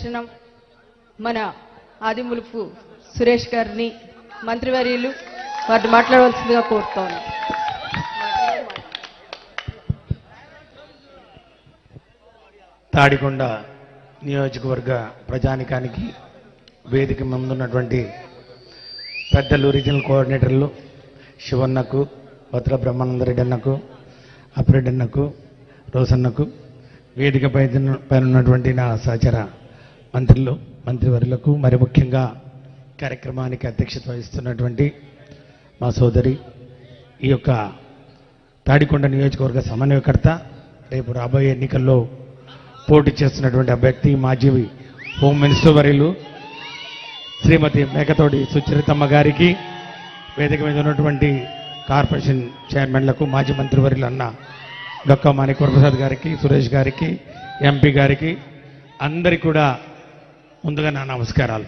తక్షణం మన ఆదిమూలపు సురేష్ గారిని మంత్రివర్యులు వారిని మాట్లాడవలసిందిగా కోరుతా ఉన్నాం. తాడికొండ నియోజకవర్గ ప్రజానికానికి వేదిక ముందున్నటువంటి పెద్దలు రీజనల్ కోఆర్డినేటర్లు శివన్నకు, భద్ర బ్రహ్మానందరెడ్డి అన్నకు, అప్రెడ్డి అన్నకు, రోసన్నకు, వేదిక పైన ఉన్నటువంటి నా సహచర మంత్రులు, మంత్రివర్యులకు, మరి ముఖ్యంగా కార్యక్రమానికి అధ్యక్షత వహిస్తున్నటువంటి మా సోదరి, ఈ యొక్క తాడికొండ నియోజకవర్గ సమన్వయకర్త, రేపు రాబోయే ఎన్నికల్లో పోటీ చేస్తున్నటువంటి అభ్యర్థి మాజీ హోమ్ మినిస్టర్ వర్యులు శ్రీమతి మేకతోటి సుచరితమ్మ గారికి, వేదిక మీద ఉన్నటువంటి కార్పొరేషన్ చైర్మన్లకు, మాజీ మంత్రివర్యులు అన్న డొక్కా మాణిక్య వరప్రసాద్ గారికి, సురేష్ గారికి, ఎంపీ గారికి అందరికీ కూడా ముందుగా నా నమస్కారాలు.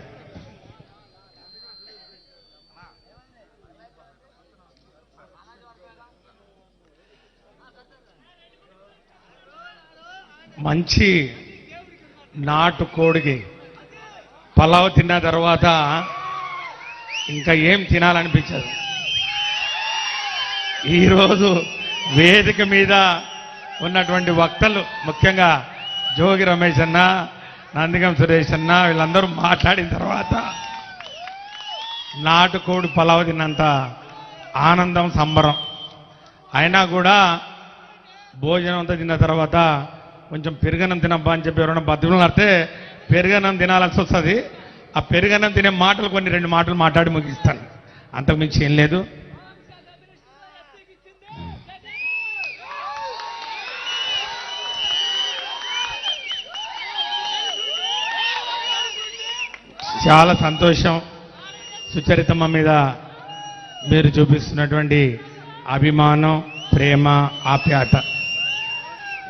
మంచి నాటుకోడికి పలావ్ తిన్న తర్వాత ఇంకా ఏం తినాలనిపించదు. ఈరోజు వేదిక మీద ఉన్నటువంటి వక్తలు, ముఖ్యంగా జోగి రమేష్ అన్న, నందిగం సురేష్ అన్న, వీళ్ళందరూ మాట్లాడిన తర్వాత నాటుకోడి పలావ్ తిన్నంత ఆనందం, సంబరం. అయినా కూడా భోజనం అంతా తిన్న తర్వాత కొంచెం పెరుగన్నం తినబ్బా అని చెప్పి ఎవరైనా బతుకులు నడితే పెరుగన్నం తినాల్సి వస్తుంది. ఆ పెరుగన్నం తినే మాటలు కొన్ని 2 మాటలు మాట్లాడి ముగిస్తాను, అంతకుమించి ఏం లేదు. చాలా సంతోషం సుచరితమ్మ మీద మీరు చూపిస్తున్నటువంటి అభిమానం, ప్రేమ, ఆప్యాయత.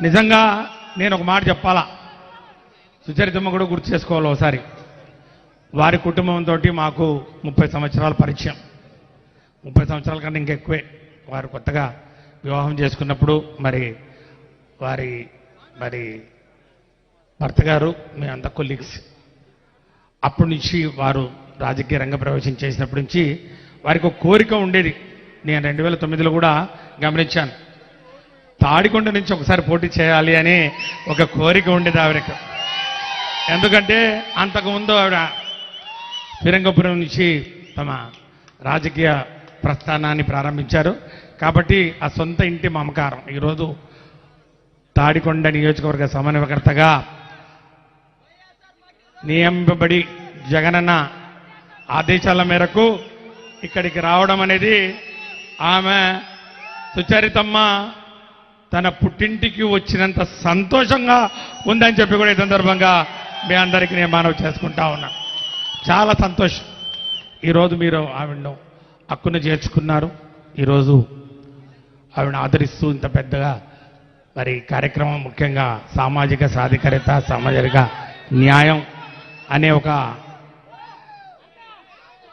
నిజంగా నేను ఒక మాట చెప్పాలా, సుచరితమ్మ కూడా గుర్తు చేసుకోవాలి ఒకసారి. వారి కుటుంబంతో మాకు 30 సంవత్సరాల పరిచయం, 30 సంవత్సరాల కన్నా ఇంకెక్కువే. వారు కొత్తగా వివాహం చేసుకున్నప్పుడు వారి భర్త గారు మేమంతా కొలీగ్స్. అప్పటి నుంచి వారు రాజకీయ రంగ ప్రవేశం చేసినప్పటి నుంచి వారికి ఒక కోరిక ఉండేది. నేను 2009లో కూడా గమనించాను, తాడికొండ నుంచి ఒకసారి పోటీ చేయాలి అని ఒక కోరిక ఉండేది ఆవిడకు. ఎందుకంటే అంతకుముందు ఆవిడ ఫిరంగపురం నుంచి తమ రాజకీయ ప్రస్థానాన్ని ప్రారంభించారు. కాబట్టి ఆ సొంత ఇంటి మమకారం ఈరోజు తాడికొండ నియోజకవర్గ సమన్వయకర్తగా నియమింపబడి జగనన్న ఆదేశాల మేరకు ఇక్కడికి రావడం అనేది ఆమె సుచరితమ్మ తన పుట్టింటికి వచ్చినంత సంతోషంగా ఉందని చెప్పి కూడా ఈ సందర్భంగా మీ అందరికీ నేను మనవి చేసుకుంటా ఉన్నా. చాలా సంతోషం. ఈరోజు మీరు ఆవిడను హక్కును చేర్చుకున్నారు. ఈరోజు ఆవిడను ఆదరిస్తూ ఇంత పెద్దగా కార్యక్రమం, ముఖ్యంగా సామాజిక సాధికారత, సామాజిక న్యాయం అనే ఒక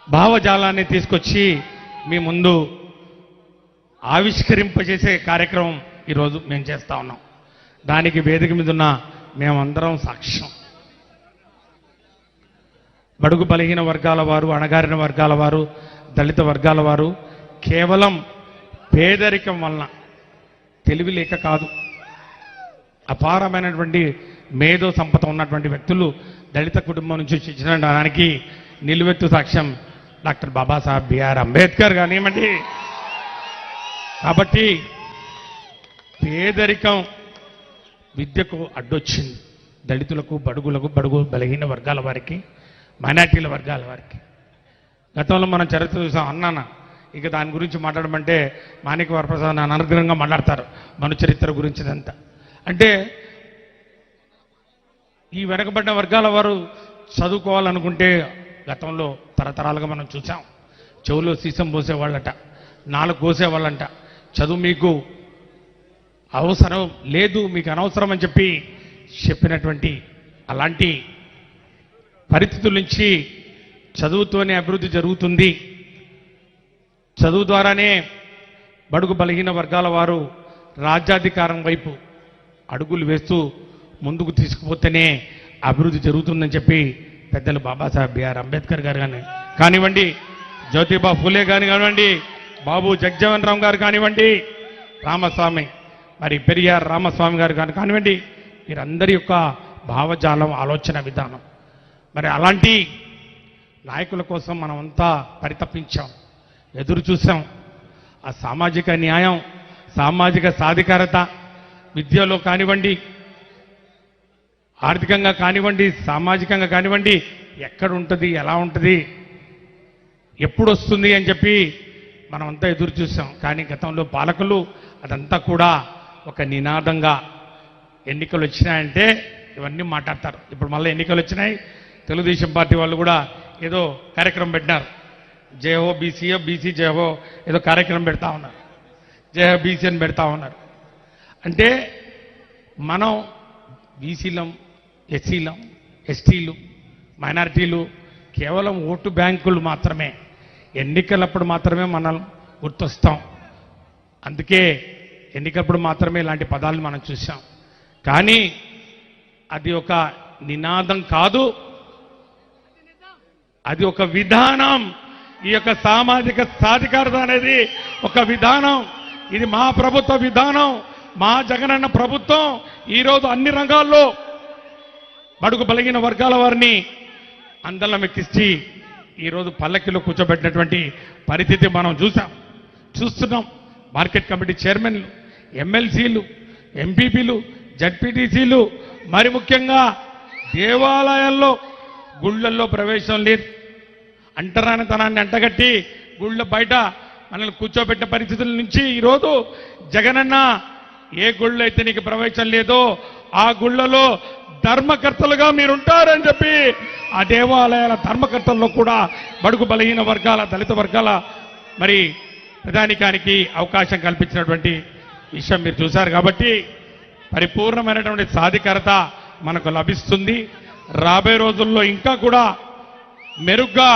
భావజాలాన్ని తీసుకొచ్చి మీ ముందు ఆవిష్కరింపజేసే కార్యక్రమం ఈరోజు మేము చేస్తా ఉన్నాం. దానికి వేదిక మీద ఉన్న మేమందరం సాక్ష్యం. బడుగు బలహీన వర్గాల వారు, అణగారిన వర్గాల వారు, దళిత వర్గాల వారు కేవలం పేదరికం వలన, తెలివి లేక కాదు, అపారమైనటువంటి మేధో సంపద ఉన్నటువంటి వ్యక్తులు దళిత కుటుంబం నుంచి వచ్చిన దానికి నిలువెత్తు సాక్ష్యం డాక్టర్ బాబాసాహెబ్ బిఆర్ అంబేద్కర్ కానివ్వండి. కాబట్టి పేదరికం విద్యకు అడ్డొచ్చింది దళితులకు, బడుగు బలహీన వర్గాల వారికి, మైనార్టీల వర్గాల వారికి. గతంలో మనం చరిత్ర చూసాం. అన్నాన ఇక దాని గురించి మాట్లాడమంటే మాణిక్య వరప్రసాద్ నన్ను అనుగ్రహంగా మాట్లాడతారు మన చరిత్ర గురించి. ఇదంతా అంటే ఈ వెనకబడ్డ వర్గాల వారు చదువుకోవాలనుకుంటే గతంలో తరతరాలుగా మనం చూసాం. చెవులో సీసం పోసేవాళ్ళట, నాలుగు కోసేవాళ్ళంట. చదువు మీకు అవసరం లేదు, మీకు అనవసరం అని చెప్పినటువంటి అలాంటి పరిస్థితుల నుంచి చదువుతోనే అభివృద్ధి జరుగుతుంది, చదువు ద్వారానే బడుగు బలహీన వర్గాల వారు రాజ్యాధికారం వైపు అడుగులు వేస్తూ ముందుకు తీసుకుపోతేనే అభివృద్ధి జరుగుతుందని చెప్పి పెద్దలు బాబాసాహెబ్ బిఆర్ అంబేద్కర్ గారు కానివ్వండి, జ్యోతిబా ఫూలే కానివ్వండి, బాబు జగజ్జీవన్ రామ్ గారు కానివ్వండి, రామస్వామి మరి పెరియార్ రామస్వామి గారు కానివ్వండి, వీరందరి యొక్క భావజాలం, ఆలోచన విధానం, మరి అలాంటి నాయకుల కోసం మనమంతా పరితపించాం, ఎదురు చూసాం. ఆ సామాజిక న్యాయం, సామాజిక సాధికారత విద్యలో కానివ్వండి, ఆర్థికంగా కానివ్వండి, సామాజికంగా కానివ్వండి, ఎక్కడ ఉంటుంది, ఎలా ఉంటుంది, ఎప్పుడు వస్తుంది అని చెప్పి మనమంతా ఎదురు చూసాం. కానీ గతంలో పాలకులు అదంతా కూడా ఒక నినాదంగా, ఎన్నికలు వచ్చినాయంటే ఇవన్నీ మాట్లాడతారు. ఇప్పుడు మళ్ళీ ఎన్నికలు వచ్చినాయి, తెలుగుదేశం పార్టీ వాళ్ళు కూడా ఏదో కార్యక్రమం పెట్టినారు, జయహో బీసీఓ బీసీ జయహో ఏదో కార్యక్రమం పెడతా ఉన్నారు, జయహో బీసీ అని పెడతా ఉన్నారు. అంటే మనం బీసీలం, ఎస్సీలం, ఎస్టీలు, మైనారిటీలు కేవలం ఓటు బ్యాంకులు మాత్రమే, ఎన్నికలప్పుడు మాత్రమే మనం గుర్తొస్తాం. అందుకే ఎన్నికలప్పుడు మాత్రమే ఇలాంటి పదాలు మనం చూసాం. కానీ అది ఒక నినాదం కాదు, అది ఒక విధానం. ఈ యొక్క సామాజిక సాధికారత అనేది ఒక విధానం. ఇది మా ప్రభుత్వ విధానం, మా జగనన్న ప్రభుత్వం ఈరోజు అన్ని రంగాల్లో బడుగు బలహీన వర్గాల వారిని అందలం ఎక్కించి ఈరోజు పల్లకిలో కూర్చోబెట్టినటువంటి పరిస్థితి మనం చూస్తున్నాం. మార్కెట్ కమిటీ చైర్మన్లు, ఎమ్మెల్సీలు, ఎంపీపీలు, జడ్పీటీసీలు, మరి ముఖ్యంగా దేవాలయాల్లో, గుళ్ళల్లో ప్రవేశం లేదు, అంటరానితనాన్ని అంటగట్టి గుళ్ళ బయట మనల్ని కూర్చోబెట్టిన పరిస్థితుల నుంచి ఈరోజు జగనన్న ఏ గుళ్ళు అయితే నీకు ప్రవేశం లేదో ఆ గుళ్ళలో ధర్మకర్తలుగా మీరుంటారని చెప్పి ఆ దేవాలయాల ధర్మకర్తల్లో కూడా బడుగు బలహీన వర్గాల, దళిత వర్గాల మరి ప్రధానికానికి అవకాశం కల్పించినటువంటి విషయం మీరు చూశారు. కాబట్టి పరిపూర్ణమైనటువంటి సాధికారత మనకు లభిస్తుంది. రాబోయే రోజుల్లో ఇంకా కూడా మెరుగ్గా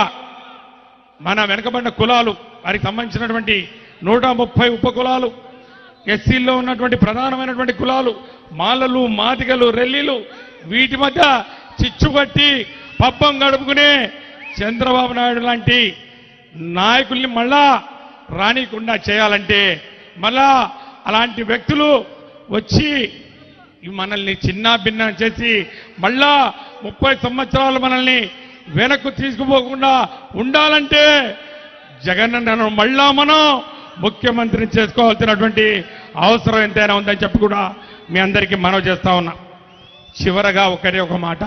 మన వెనుకబడిన కులాలు, వారికి సంబంధించినటువంటి 130 ఉపకులాలు, ఎస్సీల్లో ఉన్నటువంటి ప్రధానమైనటువంటి కులాలు, మాలలు, మాదిగలు, రెల్లీలు, వీటి మధ్య చిచ్చుకట్టి పబ్బం గడుపుకునే చంద్రబాబు నాయుడు లాంటి నాయకుల్ని మళ్ళా రానికుండా చేయాలంటే, మళ్ళా అలాంటి వ్యక్తులు వచ్చి మనల్ని చిన్న భిన్న చేసి మళ్ళా 30 సంవత్సరాలు మనల్ని వెనక్కు తీసుకుపోకుండా ఉండాలంటే జగనన్నను మళ్ళా మనం ముఖ్యమంత్రిని చేసుకోవాల్సినటువంటి అవసరం ఎంతైనా ఉందని చెప్పి కూడా మీ అందరికీ మనవి చేస్తా ఉన్నా. చివరగా ఒక మాట,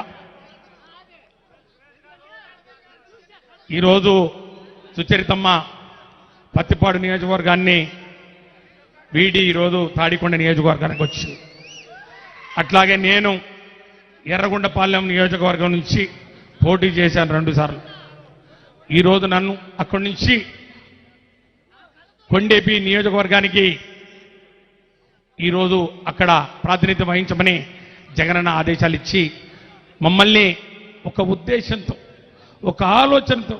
ఈరోజు సుచరితమ్మ పత్తిపాడు నియోజకవర్గాన్ని వీడి ఈరోజు తాడికొండ నియోజకవర్గానికి వచ్చింది. అట్లాగే నేను ఎర్రగొండపాలెం నియోజకవర్గం నుంచి పోటీ చేశాను 2 సార్లు. ఈరోజు నన్ను అక్కడి నుంచి కొండేపి నియోజకవర్గానికి ఈరోజు అక్కడ ప్రాతినిధ్యం వహించమని జగనన్న ఆదేశాలు ఇచ్చి మమ్మల్ని ఒక ఉద్దేశంతో, ఒక ఆలోచనతో,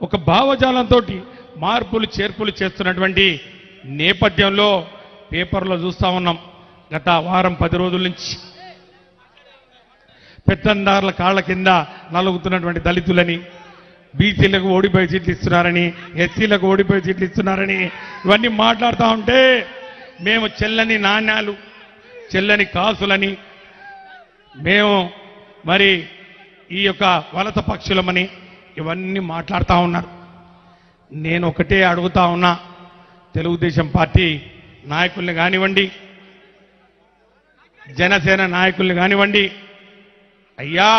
ఒక భావజాలంతో మార్పులు చేర్పులు చేస్తున్నటువంటి నేపథ్యంలో పేపర్లో చూస్తా ఉన్నాం. గత వారం 10 రోజుల నుంచి పెత్తందారుల కాళ్ల కింద నలుగుతున్నటువంటి దళితులని, బీసీలకు ఓడిపోయి సీట్లు ఇస్తున్నారని, ఎస్సీలకు ఓడిపోయి సీట్లు ఇస్తున్నారని ఇవన్నీ మాట్లాడుతూ ఉంటే మేము చెల్లని నాణ్యాలు, చెల్లని కాసులని, మేము మరి ఈ యొక్క వలస పక్షులమని ఇవన్నీ మాట్లాడుతూ ఉన్నారు. నేను ఒకటే అడుగుతా ఉన్నా, తెలుగుదేశం పార్టీ నాయకుల్ని కానివ్వండి, జనసేన నాయకుల్ని కానివ్వండి, అయ్యా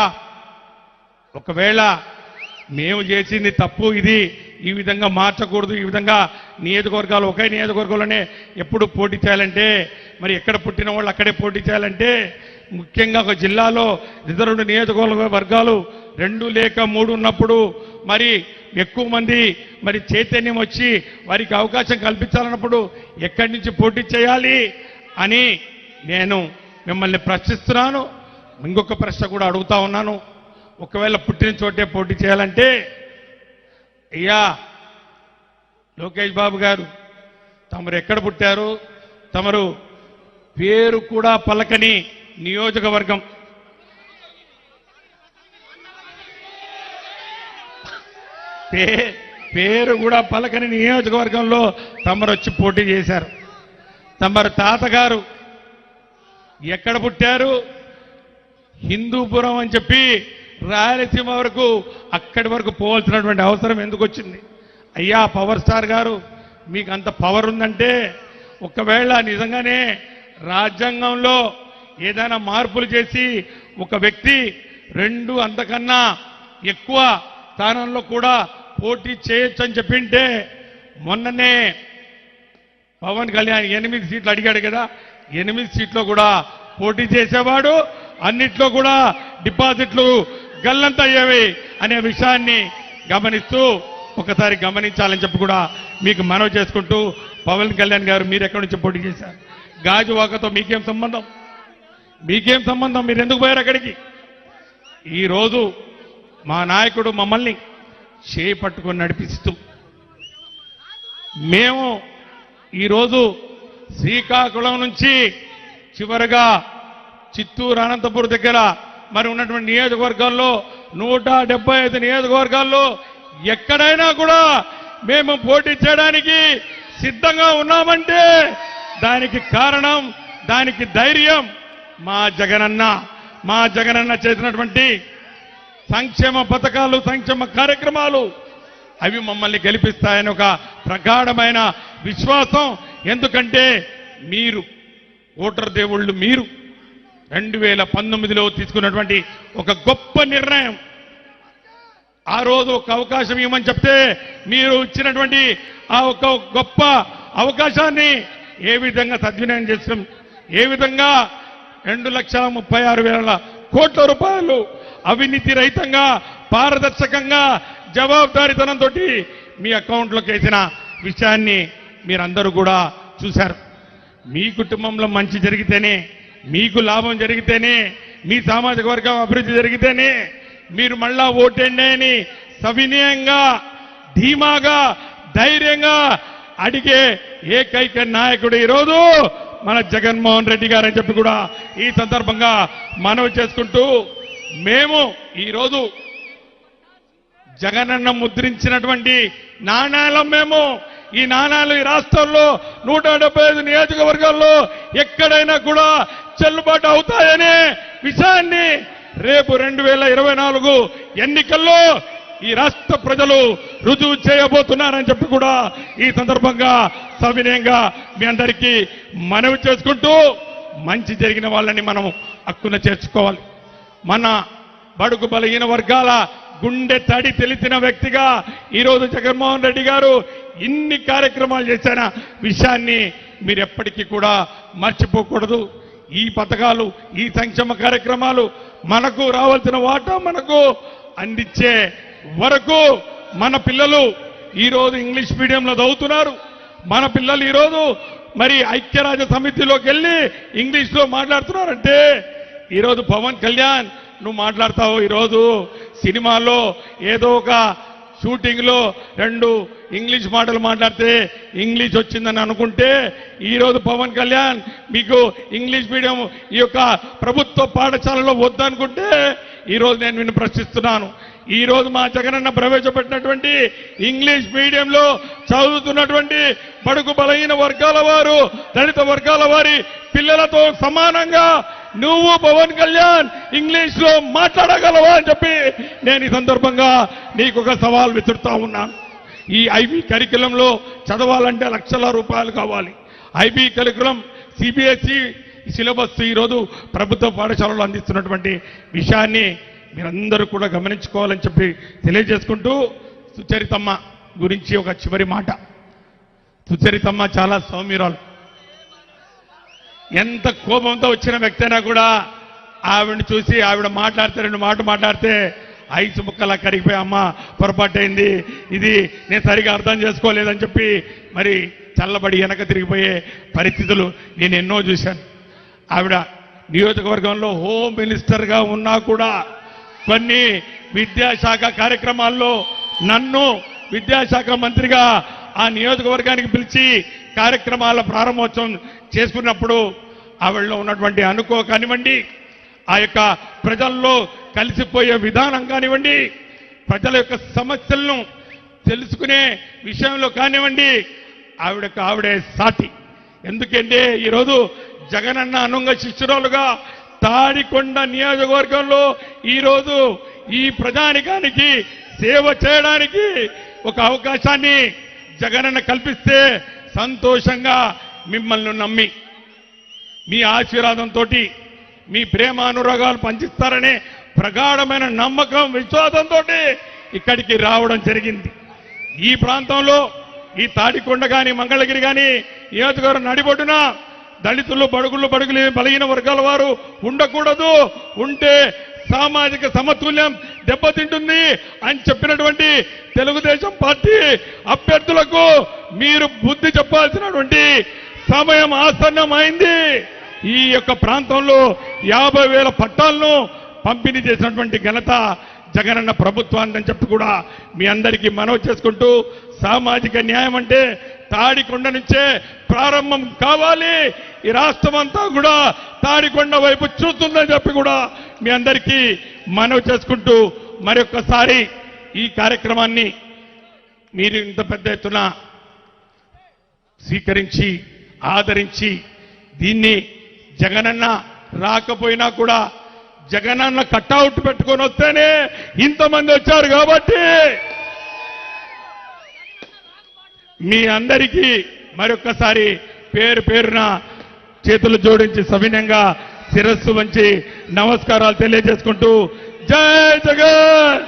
ఒకవేళ మేము చేసింది తప్పు, ఇది ఈ విధంగా మార్చకూడదు, ఈ విధంగా నియోజకవర్గాలు ఒకే నియోజకవర్గంలోనే ఎప్పుడు పోటీ చేయాలంటే, మరి ఎక్కడ పుట్టిన వాళ్ళు అక్కడే పోటీ చేయాలంటే, ముఖ్యంగా ఒక జిల్లాలో రిజర్వ్డ్ నియోజకవర్గాలు 2 లేక 3 ఉన్నప్పుడు మరి ఎక్కువ మంది మరి చైతన్యం వచ్చి వారికి అవకాశం కల్పించాలన్నప్పుడు ఎక్కడి నుంచి పోటీ చేయాలి అని నేను మిమ్మల్ని ప్రశ్నిస్తున్నాను. ఇంకొక ప్రశ్న కూడా అడుగుతా ఉన్నాను. ఒకవేళ పుట్టిన చోటే పోటీ చేయాలంటే, అయ్యా లోకేష్ బాబు గారు, తమరు ఎక్కడ పుట్టారు? తమరు పేరు కూడా పలకని నియోజకవర్గం, పేరు కూడా పలకని నియోజకవర్గంలో తమరు వచ్చి పోటీ చేశారు. తమరు తాతగారు ఎక్కడ పుట్టారు? హిందూపురం అని చెప్పి రాయలసీమ వరకు అక్కడి వరకు పోవాల్సినటువంటి అవసరం ఎందుకు వచ్చింది? అయ్యా పవర్ స్టార్ గారు, మీకు అంత పవర్ ఉందంటే ఒకవేళ నిజంగానే రాజ్యాంగంలో ఏదైనా మార్పులు చేసి ఒక వ్యక్తి 2 అంతకన్నా ఎక్కువ స్థానంలో కూడా పోటీ చేయొచ్చు అని చెప్పింటే, మొన్ననే పవన్ కళ్యాణ్ 8 సీట్లు అడిగాడు కదా, 8 సీట్లో కూడా పోటీ చేసేవాడు, అన్నిట్లో కూడా డిపాజిట్లు గల్లంత అయ్యేవి అనే విషయాన్ని గమనిస్తూ ఒకసారి గమనించాలని చెప్పి కూడా మీకు మనవి చేసుకుంటూ, పవన్ కళ్యాణ్ గారు మీరు ఎక్కడి నుంచి పోటీ చేశారు? గాజువాకతో మీకేం సంబంధం? మీకేం సంబంధం? మీరు ఎందుకు పోయారు అక్కడికి? ఈరోజు మా నాయకుడు మమ్మల్ని చేపట్టుకొని నడిపిస్తూ మేము ఈరోజు శ్రీకాకుళం నుంచి చివరగా చిత్తూరు అనంతపురం దగ్గర మరి ఉన్నటువంటి నియోజకవర్గాల్లో 175 నియోజకవర్గాల్లో ఎక్కడైనా కూడా మేము పోటీ చేయడానికి సిద్ధంగా ఉన్నామంటే దానికి కారణం, దానికి ధైర్యం మా జగనన్న చేసినటువంటి సంక్షేమ పథకాలు, సంక్షేమ కార్యక్రమాలు అవి మమ్మల్ని గెలిపిస్తాయని ఒక ప్రగాఢమైన విశ్వాసం. ఎందుకంటే మీరు ఓటర్ దేవుళ్ళు, మీరు 2019లో తీసుకున్నటువంటి ఒక గొప్ప నిర్ణయం, ఆ రోజు ఒక అవకాశం ఇవ్వమని చెప్తే మీరు ఇచ్చినటువంటి ఆ ఒక గొప్ప అవకాశాన్ని ఏ విధంగా సద్వినియోగం చేసాం, ఏ విధంగా 2,36,000 కోట్ల రూపాయలు అవినీతి రహితంగా పారదర్శకంగా జవాబుదారీతనంతో మీ అకౌంట్లోకి వేసిన విషయాన్ని మీరందరూ కూడా చూశారు. మీ కుటుంబంలో మంచి జరిగితేనే, మీకు లాభం జరిగితేనే, మీ సామాజిక వర్గం అభివృద్ధి జరిగితేనే మీరు మళ్ళా ఓటేండి అని సవినయంగా, ధీమాగా, ధైర్యంగా అడిగే ఏకైక నాయకుడు ఈరోజు మన జగన్మోహన్ రెడ్డి గారని చెప్పి కూడా ఈ సందర్భంగా మనవి చేసుకుంటూ, మేము ఈరోజు జగనన్న ముద్రించినటువంటి నాణాలం, మేము ఈ నాణాలు ఈ రాష్ట్రంలో 175 నియోజకవర్గాల్లో ఎక్కడైనా కూడా చెల్లుబాటు అవుతాయనే విషయాన్ని రేపు 2024 ఎన్నికల్లో ఈ రాష్ట్ర ప్రజలు రుజువు చేయబోతున్నారని చెప్పి కూడా ఈ సందర్భంగా సవినయంగా మీ అందరికీ మనవి చేసుకుంటూ, మంచి జరిగిన వాళ్ళని మనం హక్కున చేర్చుకోవాలి. మన బడుగు బలహీన వర్గాల గుండె తడి తెలిసిన వ్యక్తిగా ఈరోజు జగన్మోహన్ రెడ్డి గారు ఇన్ని కార్యక్రమాలు చేసిన విషయాన్ని మీరు ఎప్పటికీ కూడా మర్చిపోకూడదు. ఈ పథకాలు, ఈ సంక్షేమ కార్యక్రమాలు మనకు రావాల్సిన వాటా మనకు అందించే వరకు మన పిల్లలు ఈరోజు ఇంగ్లీష్ మీడియంలో చదువుతున్నారు. మన పిల్లలు ఈరోజు మరి ఐక్యరాజ్య సమితిలోకి వెళ్ళి ఇంగ్లీష్లో మాట్లాడుతున్నారంటే ఈరోజు పవన్ కళ్యాణ్ నువ్వు మాట్లాడతావు. ఈరోజు సినిమాలో ఏదో ఒక షూటింగ్ లో 2 ఇంగ్లీష్ మాటలు మాట్లాడితే ఇంగ్లీష్ వచ్చిందని అనుకుంటే, ఈరోజు పవన్ కళ్యాణ్ మీకు ఇంగ్లీష్ మీడియం ఈ యొక్క ప్రభుత్వ పాఠశాలలో వద్దనుకుంటే ఈరోజు నేను నిన్ను ప్రశ్నిస్తున్నాను. ఈ రోజు మా జగనన్న ప్రవేశపెట్టినటువంటి ఇంగ్లీష్ మీడియంలో చదువుతున్నటువంటి బడుగు బలహీన వర్గాల వారు, దళిత వర్గాల వారి పిల్లలతో సమానంగా నువ్వు పవన్ కళ్యాణ్ ఇంగ్లీష్ లో మాట్లాడగలవా అని చెప్పి నేను ఈ సందర్భంగా నీకు ఒక సవాల్ విసురుతా ఉన్నాను. ఈ ఐబీ కరికులంలో చదవాలంటే లక్షల రూపాయలు కావాలి. ఐబీ కరికులం సిబిఎస్ఈ సిలబస్ ఈరోజు ప్రభుత్వ పాఠశాలలో అందిస్తున్నటువంటి విషయాన్ని మీరందరూ కూడా గమనించుకోవాలని చెప్పి తెలియజేసుకుంటూ, సుచరితమ్మ గురించి ఒక చివరి మాట. సుచరితమ్మ చాలా సౌమ్యురాలు. ఎంత కోపంతో వచ్చిన వ్యక్తి అయినా కూడా ఆవిడని చూసి ఆవిడ మాట్లాడితే 2 మాటలు మాట్లాడితే ఐసు ముక్కలా కరిగిపోయి, అమ్మ పొరపాటైంది, ఇది నేను సరిగా అర్థం చేసుకోలేదని చెప్పి మరి చల్లబడి వెనక తిరిగిపోయే పరిస్థితులు నేను ఎన్నో చూశాను. ఆవిడ నియోజకవర్గంలో హోమ్ మినిస్టర్గా ఉన్నా కూడా కొన్ని విద్యాశాఖ కార్యక్రమాల్లో నన్ను విద్యాశాఖ మంత్రిగా ఆ నియోజకవర్గానికి పిలిచి కార్యక్రమాల ప్రారంభోత్సవం చేసుకున్నప్పుడు ఆవిడలో ఉన్నటువంటి అనుకో కానివ్వండి, ఆ యొక్క ప్రజల్లో కలిసిపోయే విధానం కానివ్వండి, ప్రజల యొక్క సమస్యలను తెలుసుకునే విషయంలో కానివ్వండి ఆవిడకు ఆవిడే సాటి. ఎందుకంటే ఈరోజు జగనన్న అనుంగ శిష్యురాలుగా తాడికొండ నియోజకవర్గంలో ఈరోజు ఈ ప్రజానికానికి సేవ చేయడానికి ఒక అవకాశాన్ని జగనన్న కల్పిస్తే సంతోషంగా మిమ్మల్ని నమ్మి మీ ఆశీర్వాదంతో మీ ప్రేమ అనురాగాలు పంచిస్తారనే ప్రగాఢమైన నమ్మకం విశ్వాసంతో ఇక్కడికి రావడం జరిగింది. ఈ ప్రాంతంలో ఈ తాడికొండ కానీ మంగళగిరి కానీ నియోజకవర్గం నడిబొడ్డున దళితులు బడుగులు బలహీన వర్గాల వారు ఉండకూడదు, ఉంటే సామాజిక సమతుల్యం దెబ్బతింటుంది అని చెప్పినటువంటి తెలుగుదేశం పార్టీ అభ్యర్థులకు మీరు బుద్ధి చెప్పాల్సినటువంటి సమయం ఆసన్నమైంది. ఈ యొక్క ప్రాంతంలో 50,000 పట్టాలను పంపిణీ చేసినటువంటి ఘనత జగనన్న ప్రభుత్వాన్ని చెప్పి కూడా మీ అందరికీ మనవి చేసుకుంటూ, సామాజిక న్యాయం అంటే తాడికొండ నుంచే ప్రారంభం కావాలి. ఈ రాష్ట్రం అంతా కూడా తాడికొండ వైపు చూస్తుందని చెప్పి కూడా మీ అందరికీ మనవి చేసుకుంటూ మరొకసారి ఈ కార్యక్రమాన్ని మీరు ఇంత పెద్ద ఎత్తున స్వీకరించి ఆదరించి దీన్ని జగనన్న రాకపోయినా కూడా జగనన్న కట్అవుట్ పెట్టుకొని వస్తేనే ఇంతమంది వచ్చారు కాబట్టి మీ అందరికీ మరొక్కసారి పేరు పేరున చేతులు జోడించి సవినయంగా శిరస్సు వంచి నమస్కారాలు తెలియజేసుకుంటూ జై జగన్.